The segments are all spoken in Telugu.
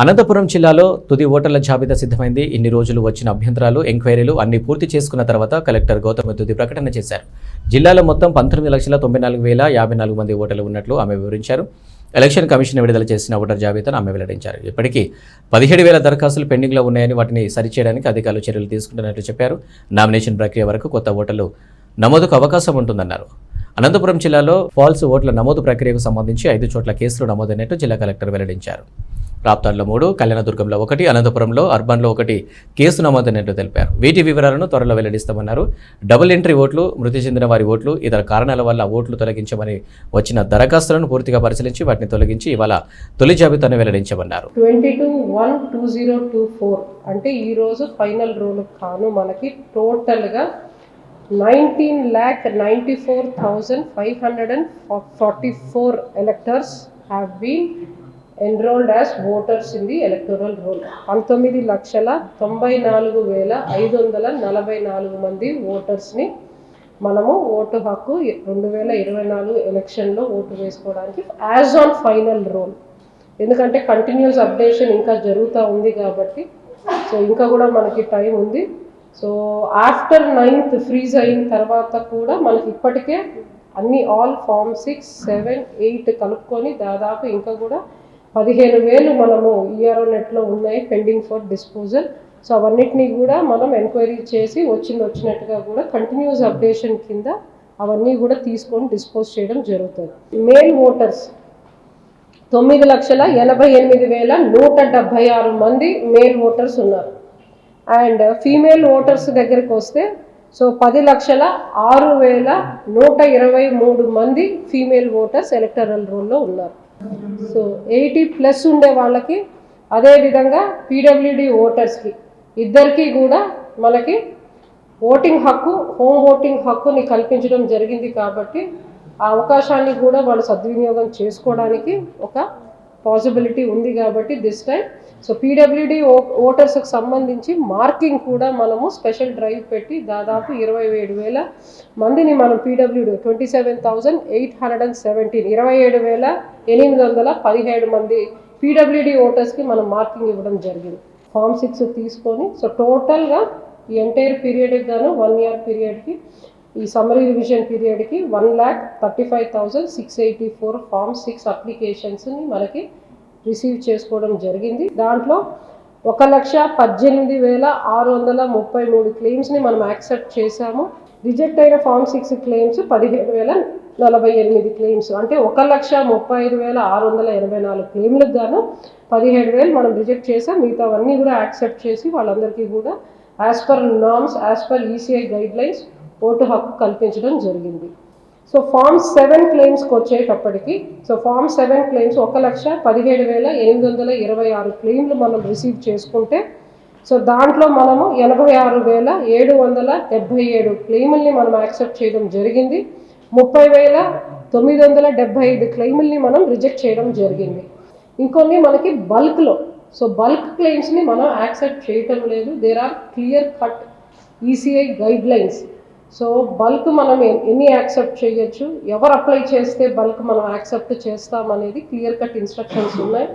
అనంతపురం జిల్లాలో తుది ఓటర్ల జాబితా సిద్ధమైంది. ఇన్ని రోజులు వచ్చిన అభ్యంతరాలు, ఎంక్వైరీలు అన్ని పూర్తి చేసుకున్న తర్వాత కలెక్టర్ గౌతమి తుది ప్రకటన చేశారు. జిల్లాలో మొత్తం 19,94,054 మంది ఓటర్లు ఉన్నట్లు ఆమె వివరించారు. ఎలక్షన్ కమిషన్ విడుదల చేసిన ఓటర్ జాబితాను ఆమె వెల్లడించారు. ఇప్పటికీ 17,000 దరఖాస్తులు పెండింగ్లో ఉన్నాయని వాటిని సరిచేయడానికి అధికారులు చర్యలు తీసుకుంటున్నట్లు చెప్పారు. నామినేషన్ ప్రక్రియ వరకు కొత్త ఓటర్లు నమోదుకు అవకాశం ఉంటుందన్నారు. అనంతపురం జిల్లాలో ఫాల్స్ ఓట్ల నమోదు ప్రక్రియకు సంబంధించి 5 చోట్ల కేసులు నమోదైనట్టు జిల్లా కలెక్టర్ వెల్లడించారు. రాప్తాడ్లో 3, కళ్యాణదుర్గంలో 1, అనంతపురంలో అర్బన్లో 1 కేసు నమోదైనట్లు తెలిపారు. వీటి వివరాలను త్వరలో వెల్లడిస్తామన్నారు. డబుల్ ఎంట్రీ ఓట్లు, మృతి చెందిన వారి ఓట్లు, ఇతర కారణాల వల్ల ఓట్లు తొలగించమని వచ్చిన దరఖాస్తులను పూర్తిగా పరిశీలించి వాటిని తొలగించి ఇవాళ తొలి జాబితాను వెల్లడించమన్నారు. 22/1/2024 అంటే ఈ రోజు ఫైనల్ రోల్ కాను మనకి టోటల్గా 19,94,544 electors have been enrolled as voters in the electoral roll. 19,94,544 మంది ఓటర్స్ని మనము ఓటు హక్కు 2024 ఎలక్షన్లో ఓటు వేసుకోవడానికి యాజ్ ఆన్ ఫైనల్ రోల్. ఎందుకంటే కంటిన్యూస్ అప్డేషన్ ఇంకా జరుగుతూ ఉంది కాబట్టి సో ఇంకా కూడా మనకి టైం ఉంది. సో ఆఫ్టర్ 9th ఫ్రీజ్ అయిన తర్వాత కూడా మనకి ఇప్పటికే అన్ని ఆల్ ఫామ్ 6, 7, 8 కలుపుకొని దాదాపు ఇంకా కూడా 15,000 మనము ఈఆర్ఓ నెట్లో ఉన్నాయి పెండింగ్ ఫర్ డిస్పోజల్. సో అవన్నిటినీ కూడా మనం ఎంక్వైరీ చేసి వచ్చినట్టుగా కూడా కంటిన్యూస్ అప్డేషన్ కింద అవన్నీ కూడా తీసుకొని డిస్పోజ్ చేయడం జరుగుతుంది. మేల్ ఓటర్స్ 9,88,176 మంది మేల్ ఓటర్స్ ఉన్నారు. అండ్ ఫీమేల్ ఓటర్స్ దగ్గరికి వస్తే సో 10,06,123 మంది ఫీమేల్ ఓటర్స్ ఎలక్టరల్ రోల్లో ఉన్నారు. సో 80+ ఉండే వాళ్ళకి, అదేవిధంగా పీడబ్ల్యూడి ఓటర్స్కి ఇద్దరికి కూడా మనకి ఓటింగ్ హక్కు, హోమ్ ఓటింగ్ హక్కుని కల్పించడం జరిగింది. కాబట్టి ఆ అవకాశాన్ని కూడా వాళ్ళు సద్వినియోగం చేసుకోవడానికి ఒక పాసిబిలిటీ ఉంది. కాబట్టి దిస్ టైం సో పీడబ్ల్యూడి ఓటర్స్కి సంబంధించి మార్కింగ్ కూడా మనము స్పెషల్ డ్రైవ్ పెట్టి దాదాపు 27,000 మందిని మనం పీడబ్ల్యూడి 27,817 27,817 మంది పీడబ్ల్యూడి ఓటర్స్కి మనం మార్కింగ్ ఇవ్వడం జరిగింది. ఫామ్ 6 తీసుకొని సో టోటల్గా ఈ ఎంటైర్ పీరియడ్కి గాను 1 year పీరియడ్కి ఈ సమ్మరీ రివిజన్ పీరియడ్కి 1,35,684 ఫామ్ 6 అప్లికేషన్స్ని మనకి రిసీవ్ చేసుకోవడం జరిగింది. దాంట్లో 1,18,633 క్లెయిమ్స్ని మనం యాక్సెప్ట్ చేశాము. రిజెక్ట్ అయిన ఫామ్ 6 క్లెయిమ్స్ 17,048 క్లెయిమ్స్, అంటే 1,35,684 క్లెయిమ్లకు గాను 17,000 మనం రిజెక్ట్ చేసాం. మిగతావన్నీ కూడా యాక్సెప్ట్ చేసి వాళ్ళందరికీ కూడా as per norms, as per ECI guidelines vote హక్కు కల్పించడం జరిగింది. సో ఫామ్ 7 క్లెయిమ్స్కి వచ్చేటప్పటికి సో ఫామ్ 7 క్లెయిమ్స్ 1,17,826 క్లెయిమ్లు మనం రిసీవ్ చేసుకుంటే సో దాంట్లో మనము 86,777 క్లెయిముల్ని మనం యాక్సెప్ట్ చేయడం జరిగింది. 30,975 క్లెయిముల్ని మనం రిజెక్ట్ చేయడం జరిగింది. ఇంకొన్ని మనకి బల్క్లో సో బల్క్ క్లెయిమ్స్ని మనం యాక్సెప్ట్ చేయటం లేదు. There are clear cut ECI guidelines. So bulk మనం ఎన్ని యాక్సెప్ట్ చేయొచ్చు, ఎవరు అప్లై చేస్తే బల్క్ మనం యాక్సెప్ట్ చేస్తామనేది క్లియర్ కట్ ఇన్స్ట్రక్షన్స్ ఉన్నాయి.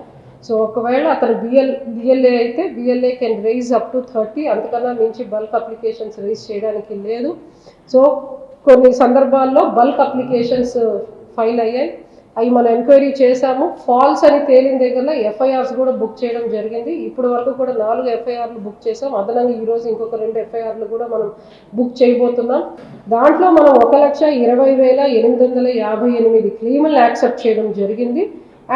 సో ఒకవేళ అతను బిఎల్ఏ అయితే BLA can raise up to 30, అంతకన్నా మించి బల్క్ అప్లికేషన్స్ రైజ్ చేయడానికి లేదు. సో కొన్ని సందర్భాల్లో బల్క్ అప్లికేషన్స్ ఫైల్ అయ్యాయి, అవి మనం ఎంక్వైరీ చేశాము. ఫాల్స్ అని తేలిన దగ్గర ఎఫ్ఐఆర్స్ కూడా బుక్ చేయడం జరిగింది. ఇప్పటి వరకు కూడా 4 ఎఫ్ఐఆర్లు బుక్ చేసాం. అదనంగా ఈరోజు ఇంకొక 2 ఎఫ్ఐఆర్లు కూడా మనం బుక్ చేయబోతున్నాం. దాంట్లో మనం 1,20,858 క్లెయిములు యాక్సెప్ట్ చేయడం జరిగింది.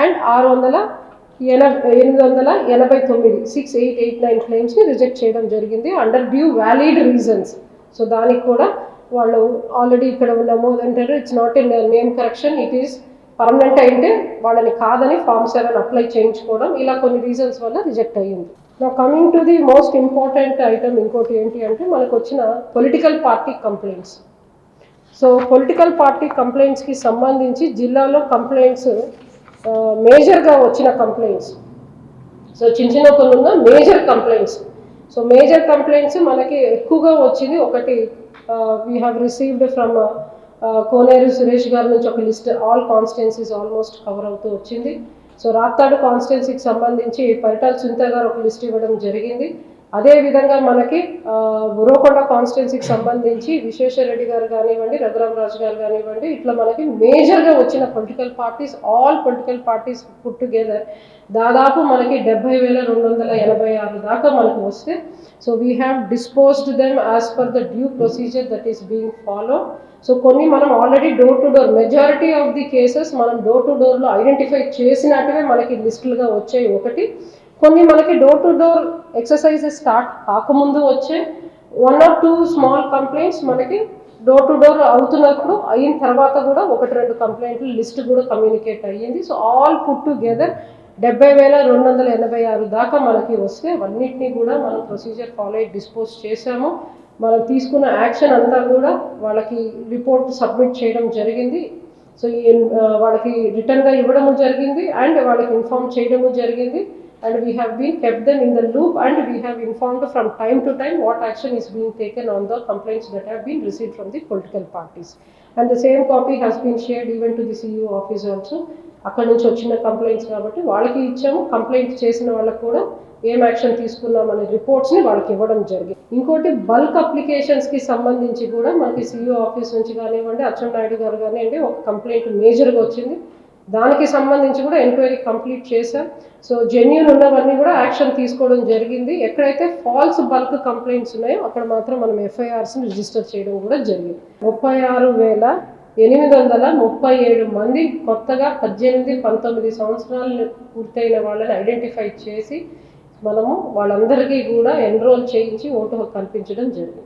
అండ్ 6,889 క్లెయిమ్స్ని రిజెక్ట్ చేయడం జరిగింది under due valid reasons. So దానికి కూడా వాళ్ళు ఆల్రెడీ ఇక్కడ నమోదంటారు, it's not a name correction, it is permanent అయితే వాళ్ళని కాదని ఫామ్ 7 అప్లై చేయించుకోవడం, ఇలా కొన్ని రీజన్స్ వల్ల రిజెక్ట్ అయ్యింది. నా coming to the most important item ఇంకోటి ఏంటి అంటే మనకు వచ్చిన political party complaints. So political party కంప్లైంట్స్కి సంబంధించి జిల్లాలో కంప్లైంట్స్ మేజర్గా వచ్చిన కంప్లైంట్స్, సో చిన్న కొన్ని ఉన్న major complaints. So major complaints మనకి ఎక్కువగా వచ్చింది ఒకటి, వీ హ్యావ్ రిసీవ్డ్ ఫ్రమ్ కోనేరు సురేష్ గారి నుంచి ఒక list, all constituencies almost cover అవుతూ వచ్చింది. సో రాప్తాడు కాన్స్టిట్యున్సీకి సంబంధించి పరిటాల సునీత గారు ఒక లిస్ట్ ఇవ్వడం జరిగింది. అదేవిధంగా మనకి ఉరవకొండ కాన్స్టిట్యున్సీకి సంబంధించి విశ్వేశ్వరరెడ్డి గారు కానివ్వండి, రఘురామరాజు గారు కానివ్వండి, ఇట్లా మనకి మేజర్గా వచ్చిన political parties, all political parties put together దాదాపు మనకి 70,286 దాకా మనకు వస్తే, so we have disposed them as per the due procedure that is being follow. So కొన్ని మనం already door to door, majority of the cases మనం డోర్ టు డోర్లో ఐడెంటిఫై చేసినట్టువే మనకి లిస్టులుగా వచ్చాయి ఒకటి. కొన్ని మనకి door to door exercises start కాకముందు వచ్చే 1 or 2 స్మాల్ కంప్లైంట్స్ మనకి డోర్ టు డోర్ అవుతున్నప్పుడు అయిన తర్వాత కూడా 1-2 కంప్లైంట్లు లిస్ట్ కూడా కమ్యూనికేట్ అయ్యింది. సో ఆల్ పుట్ టుగెదర్ 70,286 దాకా మనకి వస్తే అన్నిటినీ కూడా మనం ప్రొసీజర్ ఫాలో అయ్యి డిస్పోజ్ చేశాము. మనం తీసుకున్న యాక్షన్ అంతా కూడా వాళ్ళకి రిపోర్ట్ సబ్మిట్ చేయడం జరిగింది. సో వాళ్ళకి రిటర్న్గా ఇవ్వడము జరిగింది అండ్ వాళ్ళకి ఇన్ఫార్మ్ చేయడము జరిగింది. And we have been kept them in the loop and we have informed from time to time what action is being taken on the complaints that have been received from the political parties. And the same copy has been shared even to the CEO office also. అక్కడి నుంచి వచ్చిన కంప్లైంట్స్ కాబట్టి వాళ్ళకి ఇచ్చాము. కంప్లైంట్ చేసిన వాళ్ళకి కూడా ఏం యాక్షన్ తీసుకున్నామనే రిపోర్ట్స్ని వాళ్ళకి ఇవ్వడం జరిగింది. ఇంకోటి బల్క్ అప్లికేషన్స్కి సంబంధించి కూడా మనకి CEO ఆఫీస్ నుంచి కానివ్వండి, అచ్చెన్నాయుడు గారు కానివ్వండి, ఒక కంప్లైంట్ మేజర్గా వచ్చింది. దానికి సంబంధించి కూడా ఎంక్వైరీ కంప్లీట్ చేశాం. సో జెన్యూన్ ఉన్నవన్నీ కూడా యాక్షన్ తీసుకోవడం జరిగింది. ఎక్కడైతే ఫాల్స్ బల్క్ కంప్లైంట్స్ ఉన్నాయో అక్కడ మాత్రం మనం FIRస్ని రిజిస్టర్ చేయడం కూడా జరిగింది. 36,837 మంది కొత్తగా 18-19 సంవత్సరాలు పూర్తయిన వాళ్ళని ఐడెంటిఫై చేసి మనము వాళ్ళందరికీ కూడా ఎన్రోల్ చేయించి ఓటు హక్కు కల్పించడం జరిగింది.